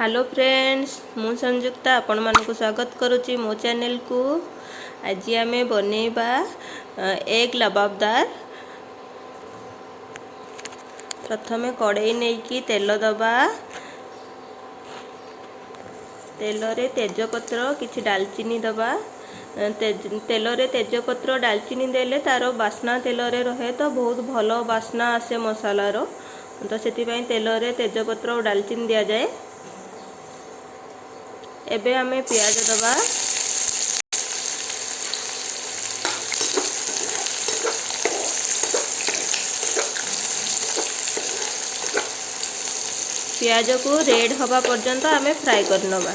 Hello friends, मु संयुक्ता आपण मानक स्वागत करुच्ची मो चैनल को। आज आम बनैबा एग लबाबदार। प्रथमे कड़ाई नहीं तेल दबा, तेल रे तेजपत्र किछि डालचीनी दबा। तेल रे तेजपत्र डालचीनी देले तार बास्ना तेल रे रहे तो बहुत भलो बास्ना आसे मसालार। तो से तेल रे तेजपत्र और डालचीनी दिया जाए। एबे हमें प्याज दबा, प्याज को रेड हवा पर्यंत हमें फ्राई कर नबा।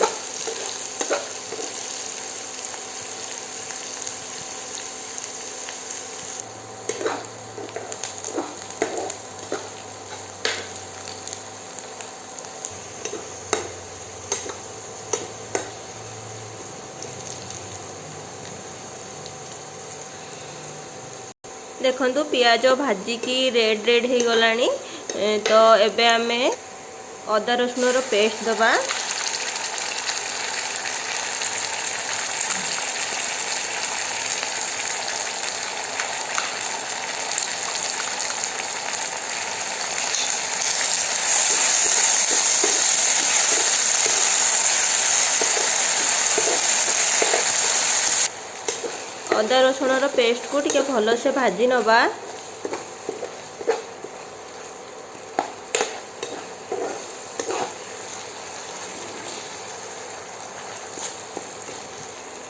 देखंतु पियाज भाजिकी रेड रेड हो गलानी। तो एबे आमे अदा रसुण रो पेस्ट दबा। अदा रसुण रो पेस्ट को टिके भल से भाजी नबा।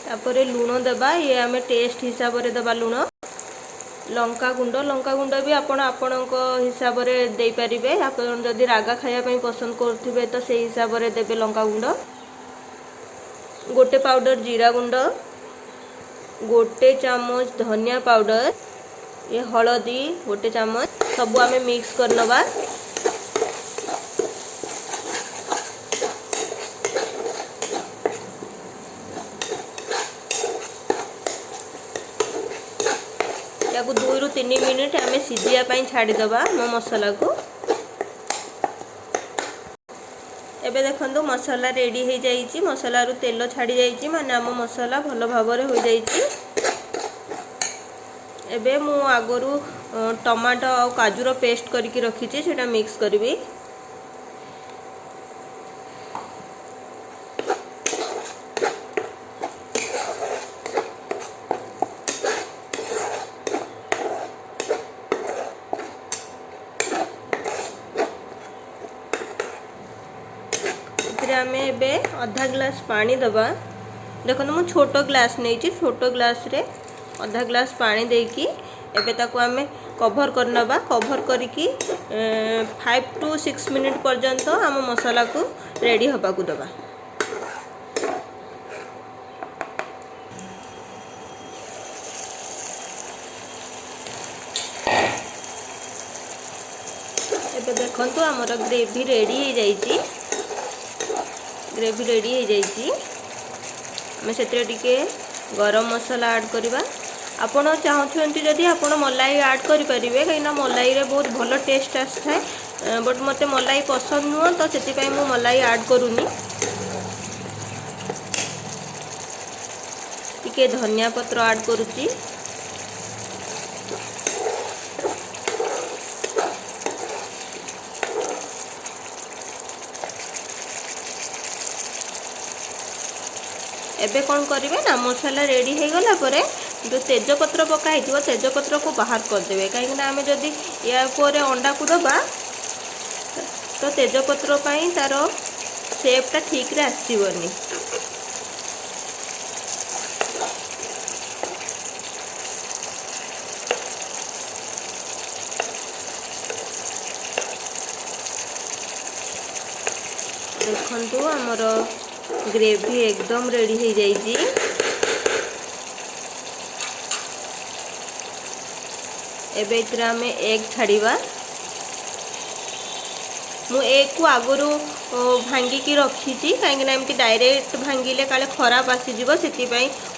तापर लुण दबा, ये आमे टेस्ट हिसाब रे दबा लुण। लंका गुंड भी आपण हिसाब रे दे परिबे। आपण जदि रागा खाया पई पसंद करथिबे तो से हिसाब रे देबे लंका गुंड। गोटे पाउडर जीरा गुंड, गोटे चामच धनिया पाउडर, ये हलदी गोटे चामच, सब आमे मिक्स कर नबा। या 2 ରୁ 3 मिनिट आमे सिजिया पई छाड़ी दबा मो मसाला को। एबे देखंतु मसाला रेडी हो जाइए। मसाला रु तेल छाड़ी जाइए, माने आम मसाला भल भाव रे हो जाइए। एबे मु आगरू टमाटो और काजूर पेस्ट करके रखी सेटा मिक्स करबी। आमे एबे आधा ग्लास पानी दबा। देखो मु छोटो ग्लास नहीं, छोटो ग्लास रे आधा ग्लास पानी देकी एबे ताको आमे कवर कर नबा। कवर करिकी 5 to 6 मिनिट पर्यंत आम मसाला को रेडी हबा को दबा। एबे देखंतु हमर ग्रेवी रेडी हो जाइए। ग्रेवी रेडी हो जाइए। आम से गरम मसाला ऐड करवा। आपण चाहते जदि आपण मलाई ऐड करें, कहीं मलाई रे बहुत भल टेस्ट आए। बट मत मलाई पसंद नुह, तो से मु मलाई ऐड करूनी। टिके धनिया पत्र ऐड करुच्ची। एबे कौन करेंगे ना, मसाला रेडी हो गला परे जो तेजपत्र पकाई तेजपत्र को बाहर करदे। कहीं आम जदि या अंडा को दबा तो तेजपत्र पाई तार शेपटा ठीक रे आसबनी। देखंतु हमर ग्रेवी एकदम रेडी हो जाइए। एबे इतरे आमे एग छाड़ीबा। मु एग को आगरू भांगिकी रखी, कहीं एमती डायरेक्ट भांगिले काले खराब आसीजिव, से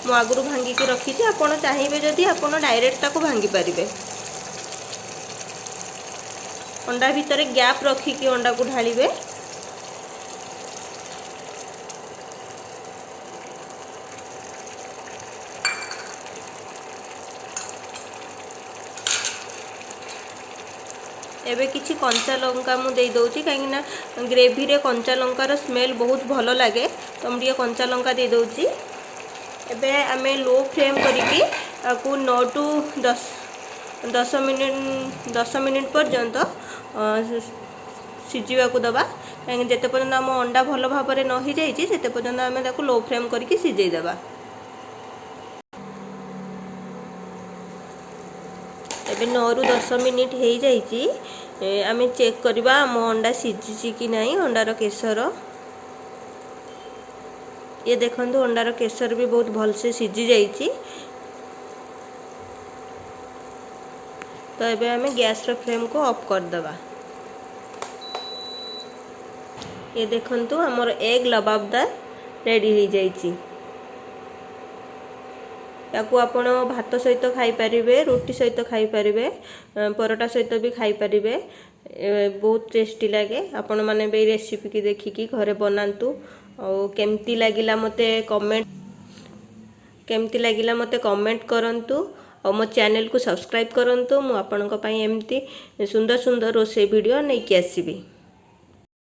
मु आगरू भांगिकी रखी। आपण चाहिए जदि आपण डायरेक्ट ताको भांगी पारिबे। अंडा भितर गैप रखिकी अंडा को ढालिबे। एबे किछि कंचा लंका मु दे दउची कहीं ग्रेवी रे कंचा लंकार स्मेल बहुत भल लगे तो मुझे कंचा लंका दे दउची। एबे आमे लो फ्लेम करिकी आपको 9 टू 10 मिनिट पर्यंत सिझा को दबा कहीं जिते पर्यंत आम अंडा भल भाव में न हो जाइए से पर्यंत आम लो फ्लेम करके सिझे देबा। एबे 9 रू 10 मिनिट हो जाइए आम चेक करवा आम अंडा सिझी कि नहीं। अंडार केसर ये देखंतु अंडार केसर भी बहुत भल से सिझी जाइए। तो एबे आम गैस रो फ्लेम को ऑफ कर दबा। ये देखंतु हमर एग लबाबदार रेडी हो जाइए। याकू आपण भात सहित खाई पारिबे, रोटी सहित खाई पारिबे, परोटा सहित भी खाई पारिबे। बहुत टेस्टी लगे। आपण माने बे रेसिपी की देखिकी घरे बनांतु और केमती लागिला मते कमेंट करंतु और मो चैनल को सब्सक्राइब करंतु। मु आपनका पई एमती सुंदर सुंदर रोसे वीडियो नै कि आसीबी।